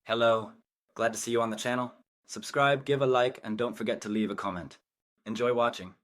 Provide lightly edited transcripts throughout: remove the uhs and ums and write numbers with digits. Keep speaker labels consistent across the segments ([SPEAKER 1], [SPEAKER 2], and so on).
[SPEAKER 1] Hello, glad to see you on the channel. Subscribe, give a like, and don't forget to leave a comment. Enjoy watching.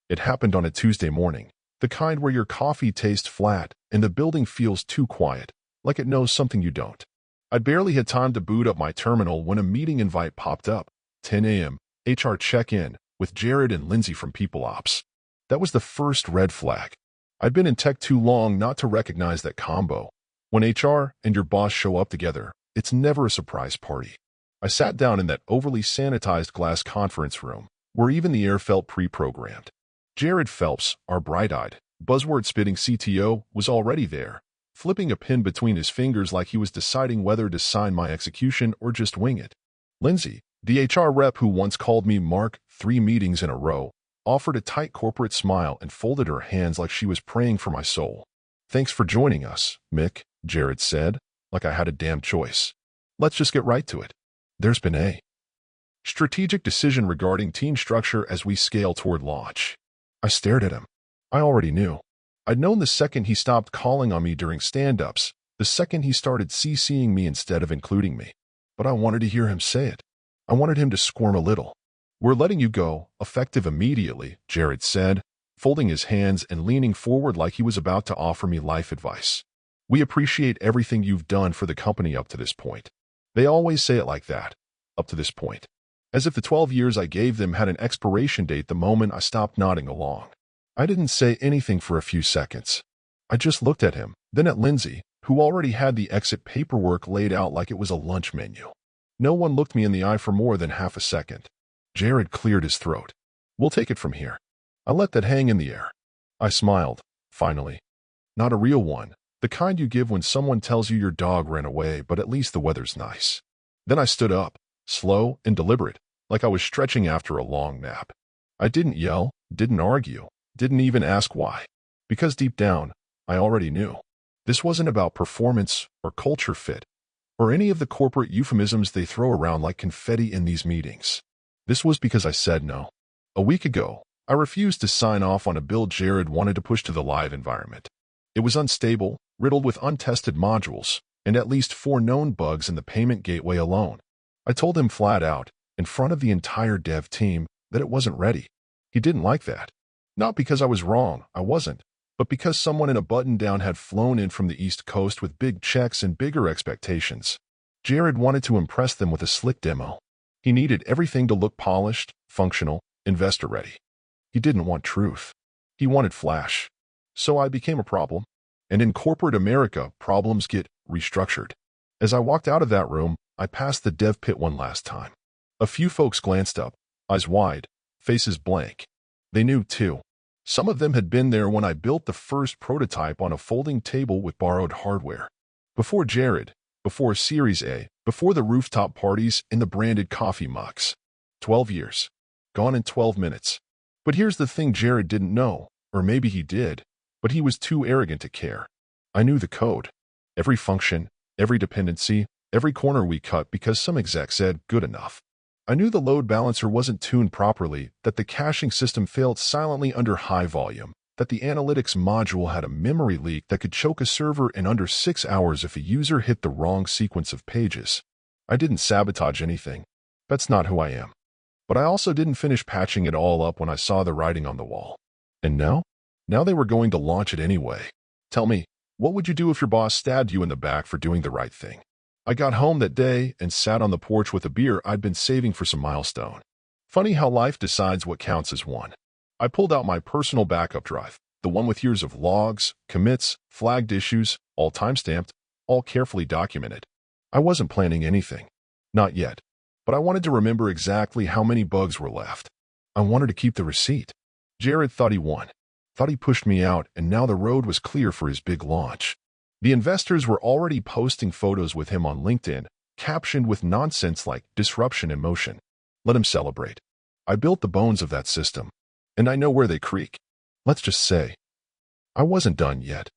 [SPEAKER 2] It happened on a Tuesday morning, the kind where your coffee tastes flat and the building feels too quiet, like it knows something you don't. I barely had time to boot up my terminal when a meeting invite popped up. 10 a.m., HR check-in, with Jared and Lindsay from People Ops. That was the first red flag. I'd been in tech too long not to recognize that combo. When HR and your boss show up together, it's never a surprise party. I sat down in that overly sanitized glass conference room, where even the air felt pre-programmed. Jared Phelps, our bright-eyed, buzzword-spitting CTO, was already there, flipping a pen between his fingers like he was deciding whether to sign my execution or just wing it. Lindsay, the HR rep who once called me Mark 3 meetings in a row, offered a tight corporate smile and folded her hands like she was praying for my soul. "Thanks for joining us, Mick," Jared said, like I had a damn choice. "Let's just get right to it. There's been a strategic decision regarding team structure as we scale toward launch." I stared at him. I already knew. I'd known the second he stopped calling on me during stand-ups, the second he started CCing me instead of including me. But I wanted to hear him say it. I wanted him to squirm a little. "We're letting you go, effective immediately," Jared said, folding his hands and leaning forward like he was about to offer me life advice. "We appreciate everything you've done for the company up to this point." They always say it like that, up to this point. As if the 12 years I gave them had an expiration date the moment I stopped nodding along. I didn't say anything for a few seconds. I just looked at him, then at Lindsay, who already had the exit paperwork laid out like it was a lunch menu. No one looked me in the eye for more than half a second. Jared cleared his throat. "We'll take it from here." I let that hang in the air. I smiled, finally. Not a real one, the kind you give when someone tells you your dog ran away, but at least the weather's nice. Then I stood up, slow and deliberate, like I was stretching after a long nap. I didn't yell, didn't argue, didn't even ask why. Because deep down, I already knew. This wasn't about performance or culture fit, or any of the corporate euphemisms they throw around like confetti in these meetings. This was because I said no. A week ago, I refused to sign off on a bill Jared wanted to push to the live environment. It was unstable, riddled with untested modules, and at least 4 known bugs in the payment gateway alone. I told him flat out, in front of the entire dev team, that it wasn't ready. He didn't like that. Not because I was wrong, I wasn't, but because someone in a button-down had flown in from the East Coast with big checks and bigger expectations. Jared wanted to impress them with a slick demo. He needed everything to look polished, functional, investor-ready. He didn't want truth. He wanted flash. So I became a problem. And in corporate America, problems get restructured. As I walked out of that room, I passed the dev pit one last time. A few folks glanced up, eyes wide, faces blank. They knew, too. Some of them had been there when I built the first prototype on a folding table with borrowed hardware. Before Jared, before Series A, before the rooftop parties and the branded coffee mugs. 12 years. Gone in 12 minutes. But here's the thing Jared didn't know, or maybe he did, but he was too arrogant to care. I knew the code. Every function, every dependency, every corner we cut because some exec said, good enough. I knew the load balancer wasn't tuned properly, that the caching system failed silently under high volume, that the analytics module had a memory leak that could choke a server in under 6 hours if a user hit the wrong sequence of pages. I didn't sabotage anything. That's not who I am. But I also didn't finish patching it all up when I saw the writing on the wall. And now? Now they were going to launch it anyway. Tell me, what would you do if your boss stabbed you in the back for doing the right thing? I got home that day and sat on the porch with a beer I'd been saving for some milestone. Funny how life decides what counts as one. I pulled out my personal backup drive, the one with years of logs, commits, flagged issues, all timestamped, all carefully documented. I wasn't planning anything. Not yet. But I wanted to remember exactly how many bugs were left. I wanted to keep the receipt. Jared thought he won. Thought he pushed me out, and now the road was clear for his big launch. The investors were already posting photos with him on LinkedIn, captioned with nonsense like disruption in motion. Let him celebrate. I built the bones of that system, and I know where they creak. Let's just say, I wasn't done yet.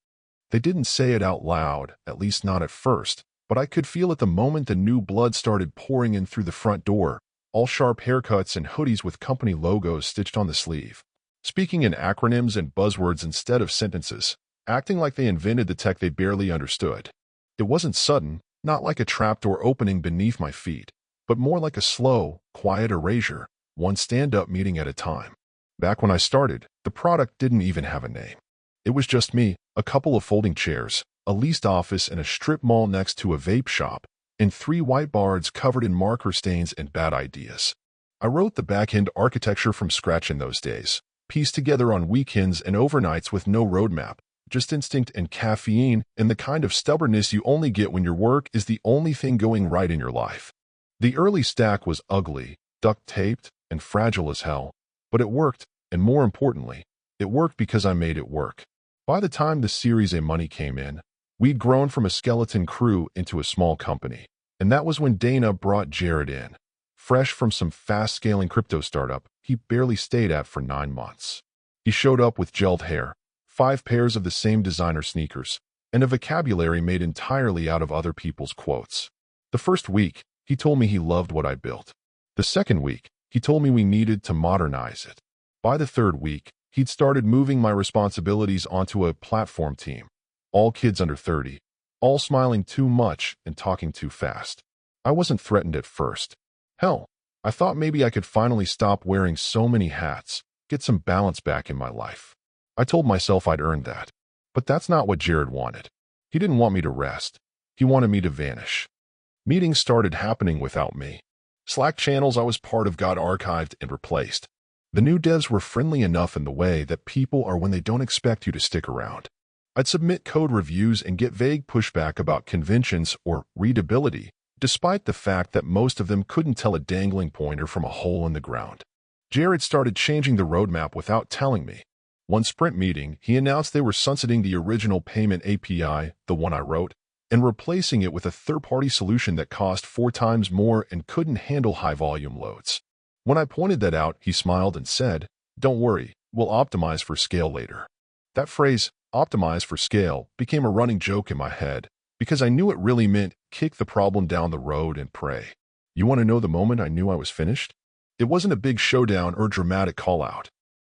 [SPEAKER 2] They didn't say it out loud, at least not at first, but I could feel it the moment the new blood started pouring in through the front door, all sharp haircuts and hoodies with company logos stitched on the sleeve. Speaking in acronyms and buzzwords instead of sentences, acting like they invented the tech they barely understood. It wasn't sudden, Not like a trapdoor opening beneath my feet, but more like a slow, quiet erasure, one stand-up meeting at a time. Back when I started, the product didn't even have a name. It was just me, a couple of folding chairs, a leased office in a strip mall next to a vape shop, and 3 whiteboards covered in marker stains and bad ideas. I wrote the back-end architecture from scratch in those days, pieced together on weekends and overnights with no roadmap, just instinct and caffeine and the kind of stubbornness you only get when your work is the only thing going right in your life. The early stack was ugly, duct-taped, and fragile as hell, but it worked, and more importantly, it worked because I made it work. By the time the Series A money came in, we'd grown from a skeleton crew into a small company, and that was when Dana brought Jared in. Fresh from some fast-scaling crypto startup he barely stayed at for 9 months. He showed up with gelled hair, 5 pairs of the same designer sneakers, and a vocabulary made entirely out of other people's quotes. The first week, he told me he loved what I built. The second week, he told me we needed to modernize it. By the third week, he'd started moving my responsibilities onto a platform team. All kids under 30, all smiling too much and talking too fast. I wasn't threatened at first. Hell, I thought maybe I could finally stop wearing so many hats, get some balance back in my life. I told myself I'd earned that. But that's not what Jared wanted. He didn't want me to rest. He wanted me to vanish. Meetings started happening without me. Slack channels I was part of got archived and replaced. The new devs were friendly enough in the way that people are when they don't expect you to stick around. I'd submit code reviews and get vague pushback about conventions or readability, despite the fact that most of them couldn't tell a dangling pointer from a hole in the ground. Jared started changing the roadmap without telling me. One sprint meeting, he announced they were sunsetting the original payment API, the one I wrote, and replacing it with a third-party solution that cost 4 times more and couldn't handle high-volume loads. When I pointed that out, he smiled and said, "Don't worry, we'll optimize for scale later." That phrase, optimize for scale, became a running joke in my head because I knew it really meant kick the problem down the road and pray. You want to know the moment I knew I was finished? It wasn't a big showdown or dramatic call-out.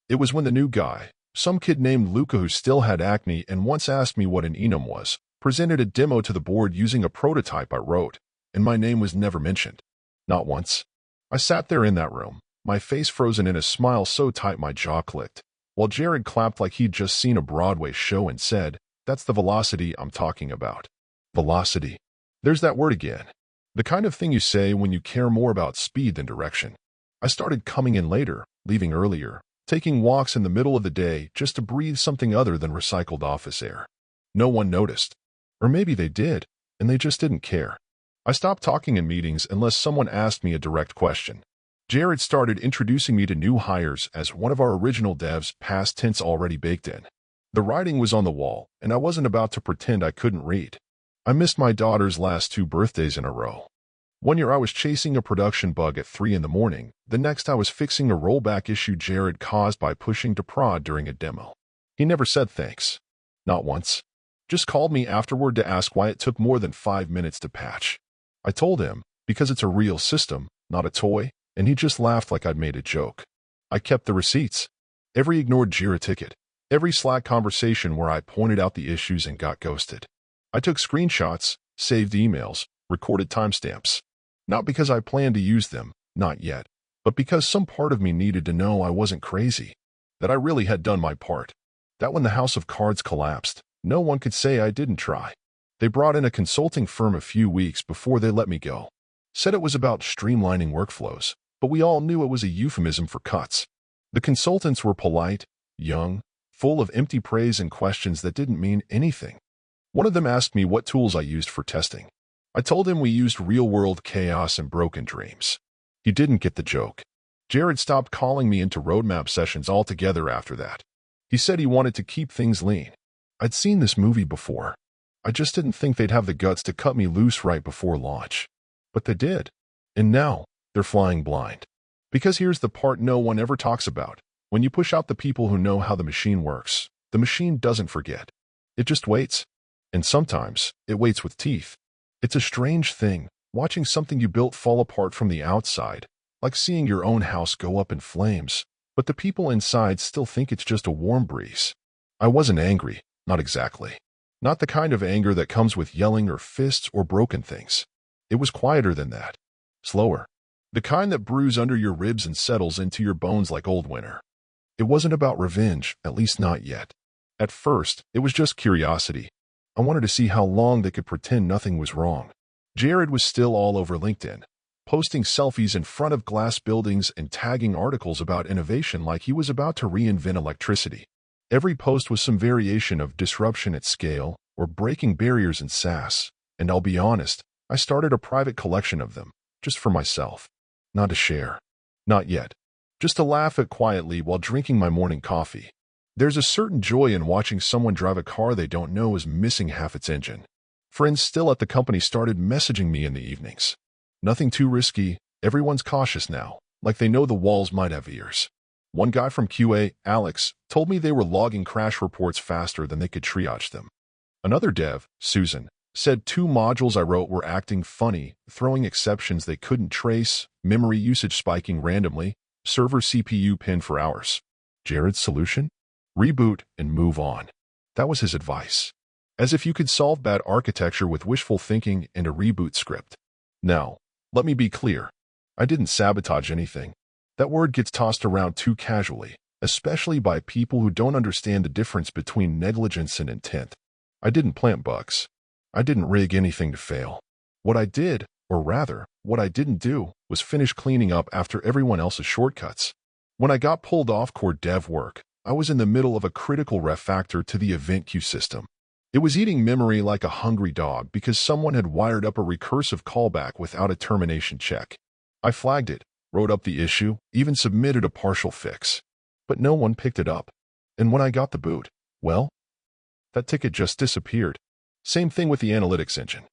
[SPEAKER 2] It was when the new guy, some kid named Luca who still had acne and once asked me what an enum was, presented a demo to the board using a prototype I wrote, and my name was never mentioned. Not once. I sat there in that room, my face frozen in a smile so tight my jaw clicked, while Jared clapped like he'd just seen a Broadway show and said, "That's the velocity I'm talking about." Velocity. There's that word again. The kind of thing you say when you care more about speed than direction. I started coming in later, leaving earlier, taking walks in the middle of the day just to breathe something other than recycled office air. No one noticed. Or maybe they did, and they just didn't care. I stopped talking in meetings unless someone asked me a direct question. Jared started introducing me to new hires as one of our original devs, past tense already baked in. The writing was on the wall, and I wasn't about to pretend I couldn't read. I missed my daughter's last 2 birthdays in a row. One year I was chasing a production bug at 3 in the morning. The next I was fixing a rollback issue Jared caused by pushing to prod during a demo. He never said thanks. Not once. Just called me afterward to ask why it took more than 5 minutes to patch. I told him, because it's a real system, not a toy, and he just laughed like I'd made a joke. I kept the receipts. Every ignored Jira ticket. Every Slack conversation where I pointed out the issues and got ghosted. I took screenshots, saved emails, recorded timestamps. Not because I planned to use them, not yet, but because some part of me needed to know I wasn't crazy, that I really had done my part, that when the house of cards collapsed, no one could say I didn't try. They brought in a consulting firm a few weeks before they let me go. Said it was about streamlining workflows, but we all knew it was a euphemism for cuts. The consultants were polite, young, full of empty praise and questions that didn't mean anything. One of them asked me what tools I used for testing. I told him we used real-world chaos and broken dreams. He didn't get the joke. Jared stopped calling me into roadmap sessions altogether after that. He said he wanted to keep things lean. I'd seen this movie before. I just didn't think they'd have the guts to cut me loose right before launch. But they did. And now, they're flying blind. Because here's the part no one ever talks about. When you push out the people who know how the machine works, the machine doesn't forget. It just waits. And sometimes, it waits with teeth. It's a strange thing, watching something you built fall apart from the outside, like seeing your own house go up in flames, but the people inside still think it's just a warm breeze. I wasn't angry, not exactly. Not the kind of anger that comes with yelling or fists or broken things. It was quieter than that. Slower. The kind that brews under your ribs and settles into your bones like old winter. It wasn't about revenge, at least not yet. At first, it was just curiosity. I wanted to see how long they could pretend nothing was wrong. Jared was still all over LinkedIn, posting selfies in front of glass buildings and tagging articles about innovation like he was about to reinvent electricity. Every post was some variation of disruption at scale or breaking barriers in SaaS, and I'll be honest, I started a private collection of them, just for myself. Not to share. Not yet. Just to laugh at quietly while drinking my morning coffee. There's a certain joy in watching someone drive a car they don't know is missing half its engine. Friends still at the company started messaging me in the evenings. Nothing too risky, everyone's cautious now, like they know the walls might have ears. One guy from QA, Alex, told me they were logging crash reports faster than they could triage them. Another dev, Susan, said 2 modules I wrote were acting funny, throwing exceptions they couldn't trace, memory usage spiking randomly, server CPU pinned for hours. Jared's solution? Reboot and move on. That was his advice. As if you could solve bad architecture with wishful thinking and a reboot script. Now, let me be clear. I didn't sabotage anything. That word gets tossed around too casually, especially by people who don't understand the difference between negligence and intent. I didn't plant bugs. I didn't rig anything to fail. What I did, or rather, what I didn't do, was finish cleaning up after everyone else's shortcuts. When I got pulled off core dev work, I was in the middle of a critical refactor to the event queue system. It was eating memory like a hungry dog because someone had wired up a recursive callback without a termination check. I flagged it, wrote up the issue, even submitted a partial fix. But no one picked it up. And when I got the boot, well, that ticket just disappeared. Same thing with the analytics engine.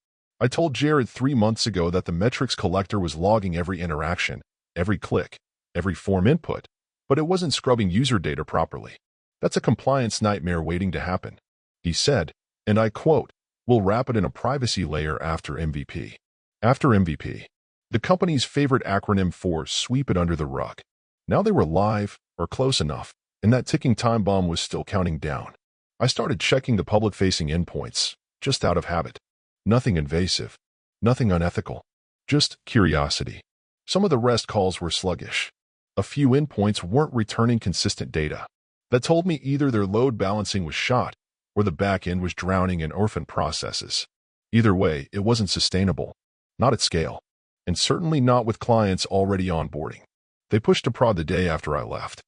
[SPEAKER 2] I told Jared 3 months ago that the metrics collector was logging every interaction, every click, every form input, but it wasn't scrubbing user data properly. That's a compliance nightmare waiting to happen. He said, and I quote, "We'll wrap it in a privacy layer after MVP." After MVP. The company's favorite acronym for sweep it under the rug. Now they were live, or close enough, and that ticking time bomb was still counting down. I started checking the public-facing endpoints, just out of habit. Nothing invasive. Nothing unethical. Just curiosity. Some of the REST calls were sluggish. A few endpoints weren't returning consistent data. That told me either their load balancing was shot, or the backend was drowning in orphan processes. Either way, it wasn't sustainable. Not at scale. And certainly not with clients already onboarding. They pushed to prod the day after I left.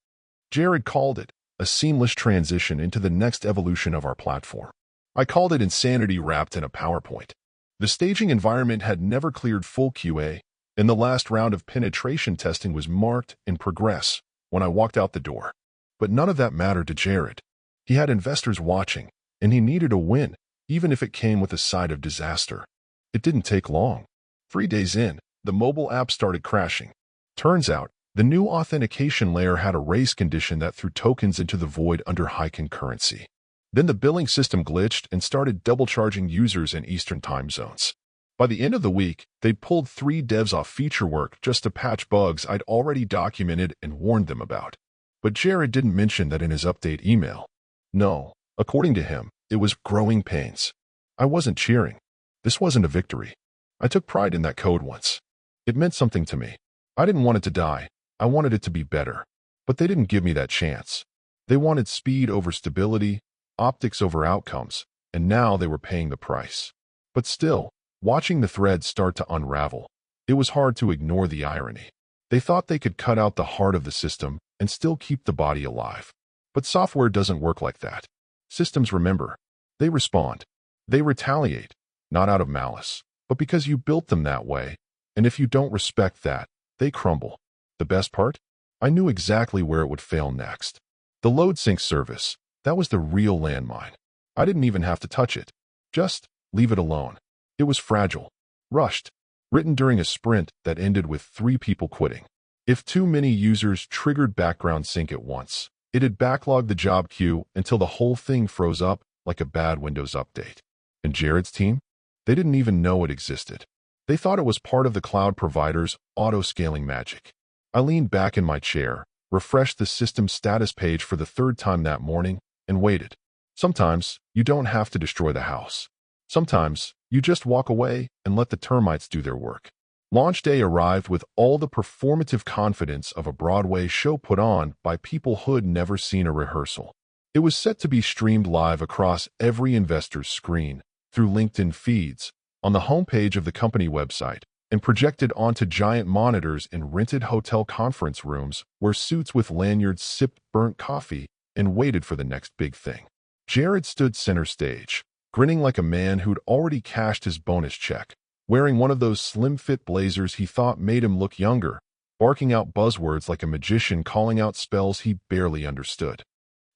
[SPEAKER 2] Jared called it a seamless transition into the next evolution of our platform. I called it insanity wrapped in a PowerPoint. The staging environment had never cleared full QA, and the last round of penetration testing was marked in progress when I walked out the door. But none of that mattered to Jared. He had investors watching, and he needed a win, even if it came with a side of disaster. It didn't take long. 3 days in, the mobile app started crashing. Turns out, the new authentication layer had a race condition that threw tokens into the void under high concurrency. Then the billing system glitched and started double-charging users in Eastern time zones. By the end of the week, they'd pulled 3 devs off feature work just to patch bugs I'd already documented and warned them about. But Jared didn't mention that in his update email. No, according to him, it was growing pains. I wasn't cheering. This wasn't a victory. I took pride in that code once. It meant something to me. I didn't want it to die. I wanted it to be better. But they didn't give me that chance. They wanted speed over stability, optics over outcomes, and now they were paying the price. But still, watching the threads start to unravel, it was hard to ignore the irony. They thought they could cut out the heart of the system and still keep the body alive. But software doesn't work like that. Systems remember. They respond. They retaliate, not out of malice, but because you built them that way. And if you don't respect that, they crumble. The best part? I knew exactly where it would fail next. The load sync service, that was the real landmine. I didn't even have to touch it. Just leave it alone. It was fragile, rushed, written during a sprint that ended with 3 people quitting. If too many users triggered background sync at once, it'd backlog the job queue until the whole thing froze up like a bad Windows update. And Jared's team? They didn't even know it existed. They thought it was part of the cloud provider's auto-scaling magic. I leaned back in my chair, refreshed the system status page for the 3rd time that morning, and waited. Sometimes you don't have to destroy the house. Sometimes you just walk away and let the termites do their work. Launch day arrived with all the performative confidence of a Broadway show put on by people who'd never seen a rehearsal. It was set to be streamed live across every investor's screen, through LinkedIn feeds, on the homepage of the company website, and projected onto giant monitors in rented hotel conference rooms where suits with lanyards sipped burnt coffee and waited for the next big thing. Jared stood center stage, grinning like a man who'd already cashed his bonus check, wearing one of those slim-fit blazers he thought made him look younger, barking out buzzwords like a magician calling out spells he barely understood.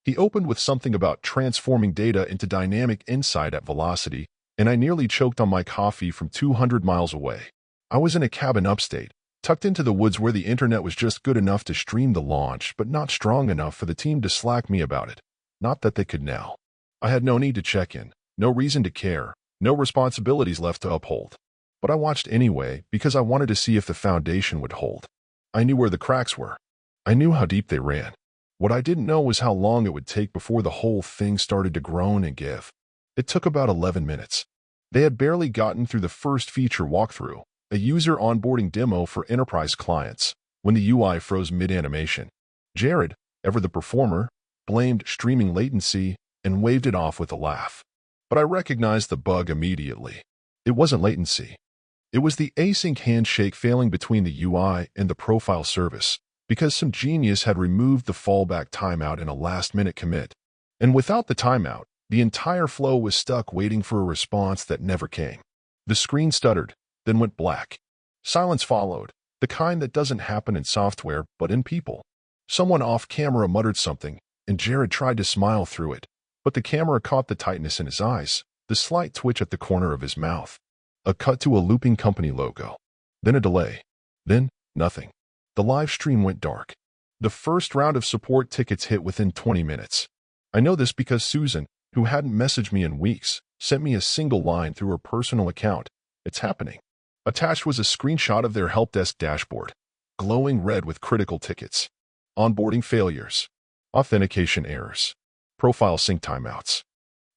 [SPEAKER 2] He opened with something about transforming data into dynamic insight at velocity, and I nearly choked on my coffee from 200 miles away. I was in a cabin upstate, tucked into the woods where the internet was just good enough to stream the launch, but not strong enough for the team to slack me about it. Not that they could now. I had no need to check in, no reason to care, no responsibilities left to uphold. But I watched anyway because I wanted to see if the foundation would hold. I knew where the cracks were. I knew how deep they ran. What I didn't know was how long it would take before the whole thing started to groan and give. It took about 11 minutes. They had barely gotten through the first feature walkthrough, a user onboarding demo for enterprise clients, when the UI froze mid-animation. Jared, ever the performer, blamed streaming latency and waved it off with a laugh. But I recognized the bug immediately. It wasn't latency. It was the async handshake failing between the UI and the profile service, because some genius had removed the fallback timeout in a last-minute commit. And without the timeout, the entire flow was stuck waiting for a response that never came. The screen stuttered, then went black. Silence followed, the kind that doesn't happen in software but in people. Someone off-camera muttered something, and Jared tried to smile through it, but the camera caught the tightness in his eyes, the slight twitch at the corner of his mouth. A cut to a looping company logo. Then a delay. Then nothing. The live stream went dark. The first round of support tickets hit within 20 minutes. I know this because Susan, who hadn't messaged me in weeks, sent me a single line through her personal account. It's happening. Attached was a screenshot of their help desk dashboard, glowing red with critical tickets. Onboarding failures. Authentication errors. Profile sync timeouts.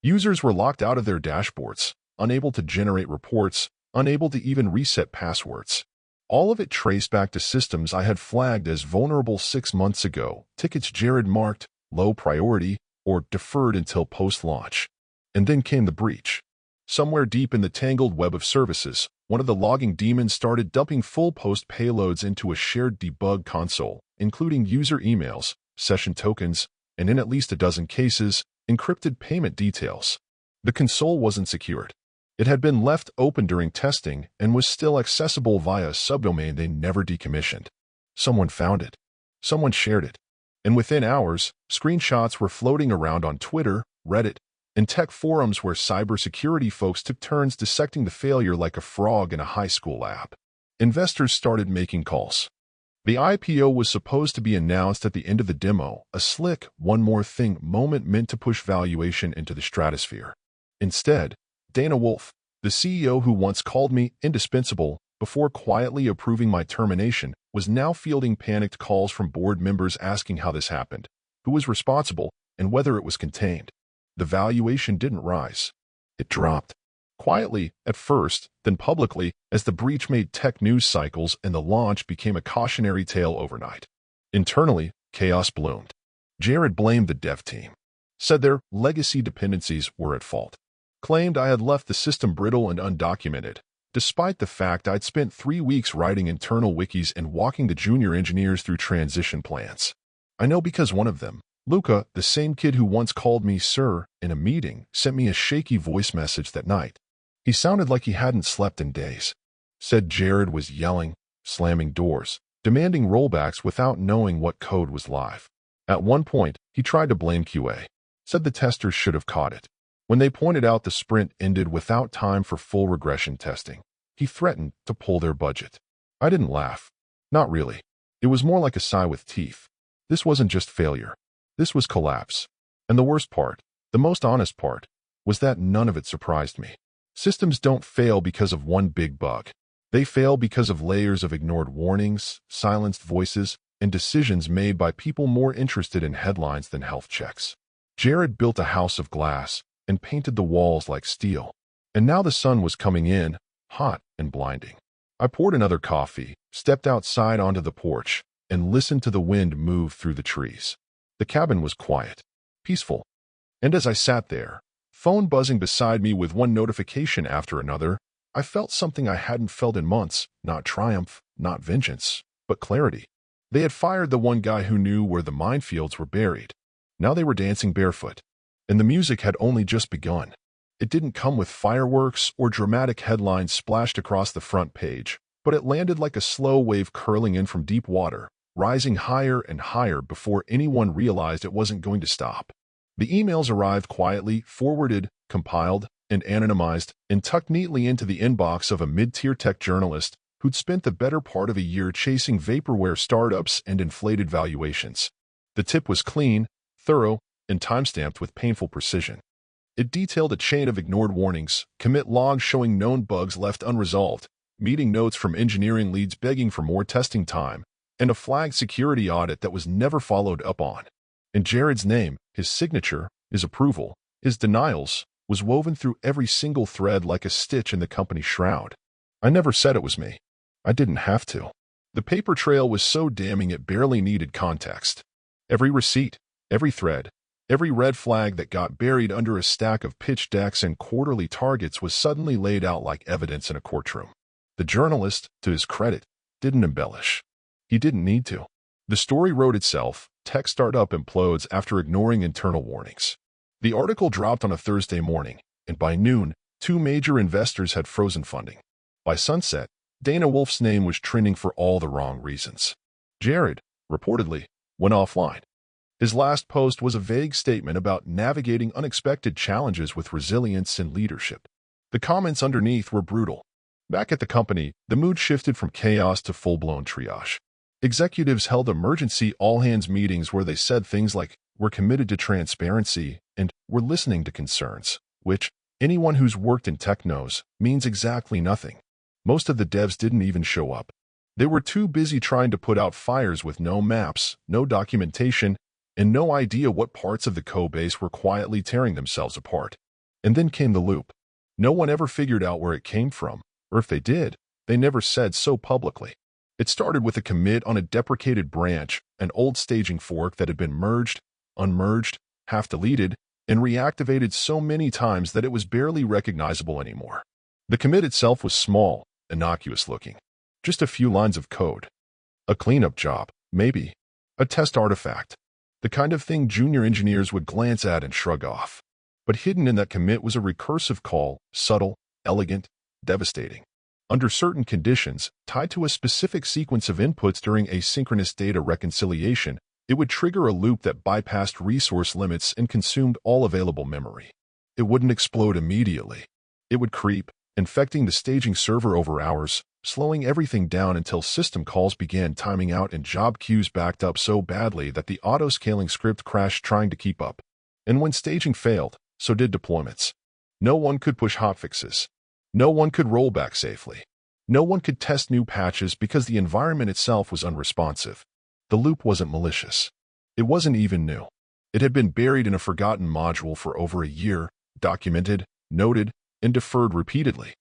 [SPEAKER 2] Users were locked out of their dashboards, unable to generate reports, unable to even reset passwords. All of it traced back to systems I had flagged as vulnerable 6 months ago, tickets Jared marked low priority or deferred until post-launch. And then came the breach. Somewhere deep in the tangled web of services, one of the logging demons started dumping full post payloads into a shared debug console, including user emails, session tokens, and in at least a dozen cases, encrypted payment details. The console wasn't secured. It had been left open during testing and was still accessible via a subdomain they never decommissioned. Someone found it. Someone shared it. And within hours, screenshots were floating around on Twitter, Reddit, and tech forums where cybersecurity folks took turns dissecting the failure like a frog in a high school app. Investors started making calls. The IPO was supposed to be announced at the end of the demo, a slick, one more thing moment meant to push valuation into the stratosphere. Instead, Dana Wolf, the CEO who once called me indispensable before quietly approving my termination, was now fielding panicked calls from board members asking how this happened, who was responsible, and whether it was contained. The valuation didn't rise. It dropped. Quietly, at first, then publicly, as the breach made tech news cycles and the launch became a cautionary tale overnight. Internally, chaos bloomed. Jared blamed the dev team. Said their legacy dependencies were at fault. Claimed I had left the system brittle and undocumented, despite the fact I'd spent 3 weeks writing internal wikis and walking the junior engineers through transition plans. I know because one of them, Luca, the same kid who once called me sir in a meeting, sent me a shaky voice message that night. He sounded like he hadn't slept in days. Said Jared was yelling, slamming doors, demanding rollbacks without knowing what code was live. At one point, he tried to blame QA. Said the testers should have caught it. When they pointed out the sprint ended without time for full regression testing, he threatened to pull their budget. I didn't laugh. Not really. It was more like a sigh with teeth. This wasn't just failure. This was collapse. And the worst part, the most honest part, was that none of it surprised me. Systems don't fail because of one big bug. They fail because of layers of ignored warnings, silenced voices, and decisions made by people more interested in headlines than health checks. Jared built a house of glass and painted the walls like steel. And now the sun was coming in, hot and blinding. I poured another coffee, stepped outside onto the porch, and listened to the wind move through the trees. The cabin was quiet, peaceful. And as I sat there, phone buzzing beside me with one notification after another, I felt something I hadn't felt in months, not triumph, not vengeance, but clarity. They had fired the one guy who knew where the minefields were buried. Now they were dancing barefoot, and the music had only just begun. It didn't come with fireworks or dramatic headlines splashed across the front page, but it landed like a slow wave curling in from deep water, rising higher and higher before anyone realized it wasn't going to stop. The emails arrived quietly, forwarded, compiled, and anonymized, and tucked neatly into the inbox of a mid-tier tech journalist who'd spent the better part of a year chasing vaporware startups and inflated valuations. The tip was clean, thorough, and timestamped with painful precision. It detailed a chain of ignored warnings, commit logs showing known bugs left unresolved, meeting notes from engineering leads begging for more testing time, and a flagged security audit that was never followed up on. And Jared's name, his signature, his approval, his denials, was woven through every single thread like a stitch in the company shroud. I never said it was me. I didn't have to. The paper trail was so damning it barely needed context. Every receipt, every thread, every red flag that got buried under a stack of pitch decks and quarterly targets was suddenly laid out like evidence in a courtroom. The journalist, to his credit, didn't embellish. He didn't need to. The story wrote itself. Tech startup implodes after ignoring internal warnings. The article dropped on a Thursday morning, and by noon, 2 major investors had frozen funding. By sunset, Dana Wolf's name was trending for all the wrong reasons. Jared, reportedly, went offline. His last post was a vague statement about navigating unexpected challenges with resilience and leadership. The comments underneath were brutal. Back at the company, the mood shifted from chaos to full-blown triage. Executives held emergency all-hands meetings where they said things like, "We're committed to transparency," and "We're listening to concerns," which, anyone who's worked in tech knows, means exactly nothing. Most of the devs didn't even show up. They were too busy trying to put out fires with no maps, no documentation, and no idea what parts of the code base were quietly tearing themselves apart. And then came the loop. No one ever figured out where it came from, or if they did, they never said so publicly. It started with a commit on a deprecated branch, an old staging fork that had been merged, unmerged, half-deleted, and reactivated so many times that it was barely recognizable anymore. The commit itself was small, innocuous-looking. Just a few lines of code. A cleanup job, maybe. A test artifact. The kind of thing junior engineers would glance at and shrug off. But hidden in that commit was a recursive call, subtle, elegant, devastating. Under certain conditions, tied to a specific sequence of inputs during asynchronous data reconciliation, it would trigger a loop that bypassed resource limits and consumed all available memory. It wouldn't explode immediately. It would creep, infecting the staging server over hours, slowing everything down until system calls began timing out and job queues backed up so badly that the auto-scaling script crashed trying to keep up. And when staging failed, so did deployments. No one could push hotfixes. No one could roll back safely. No one could test new patches because the environment itself was unresponsive. The loop wasn't malicious. It wasn't even new. It had been buried in a forgotten module for over a year, documented, noted, and deferred repeatedly.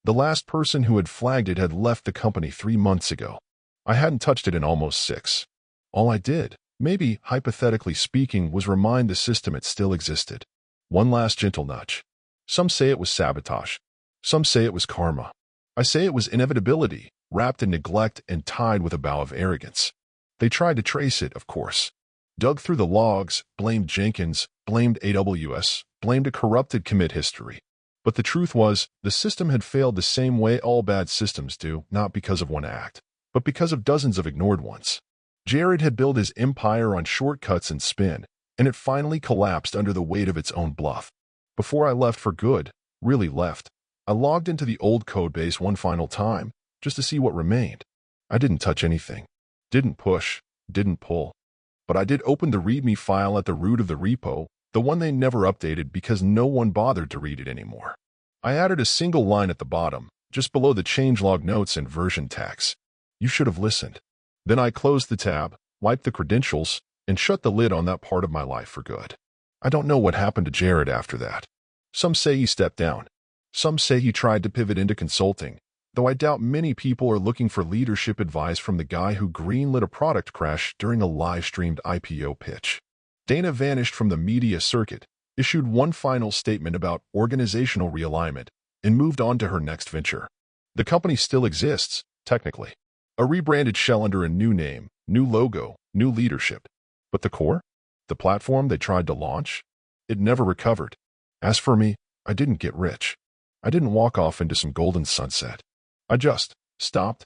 [SPEAKER 2] The last person who had flagged it had left the company 3 months ago. I hadn't touched it in almost 6. All I did, maybe hypothetically speaking, was remind the system it still existed. One last gentle nudge. Some say it was sabotage. Some say it was karma. I say it was inevitability, wrapped in neglect and tied with a bow of arrogance. They tried to trace it, of course. Dug through the logs, blamed Jenkins, blamed AWS, blamed a corrupted commit history. But the truth was, the system had failed the same way all bad systems do, not because of one act, but because of dozens of ignored ones. Jared had built his empire on shortcuts and spin, and it finally collapsed under the weight of its own bluff. Before I left for good, really left, I logged into the old codebase one final time, just to see what remained. I didn't touch anything. Didn't push. Didn't pull. But I did open the README file at the root of the repo, the one they never updated because no one bothered to read it anymore. I added a single line at the bottom, just below the changelog notes and version tags. You should have listened. Then I closed the tab, wiped the credentials, and shut the lid on that part of my life for good. I don't know what happened to Jared after that. Some say he stepped down. Some say he tried to pivot into consulting, though I doubt many people are looking for leadership advice from the guy who greenlit a product crash during a live-streamed IPO pitch. Dana vanished from the media circuit, issued one final statement about organizational realignment, and moved on to her next venture. The company still exists, technically. A rebranded shell under a new name, new logo, new leadership. But the core? The platform they tried to launch? It never recovered. As for me, I didn't get rich. I didn't walk off into some golden sunset. I just stopped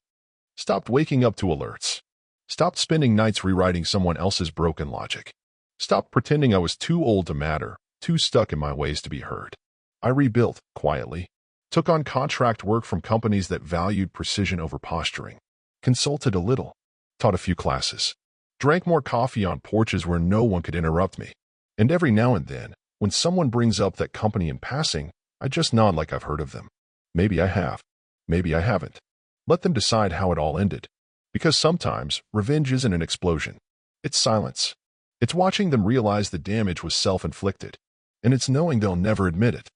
[SPEAKER 2] waking up to alerts. Stopped spending nights rewriting someone else's broken logic. Stopped pretending I was too old to matter, too stuck in my ways to be heard. I rebuilt, quietly. Took on contract work from companies that valued precision over posturing. Consulted a little. Taught a few classes. Drank more coffee on porches where no one could interrupt me. And every now and then, when someone brings up that company in passing, I just nod like I've heard of them. Maybe I have. Maybe I haven't. Let them decide how it all ended. Because sometimes, revenge isn't an explosion. It's silence. It's watching them realize the damage was self-inflicted. And it's knowing they'll never admit it.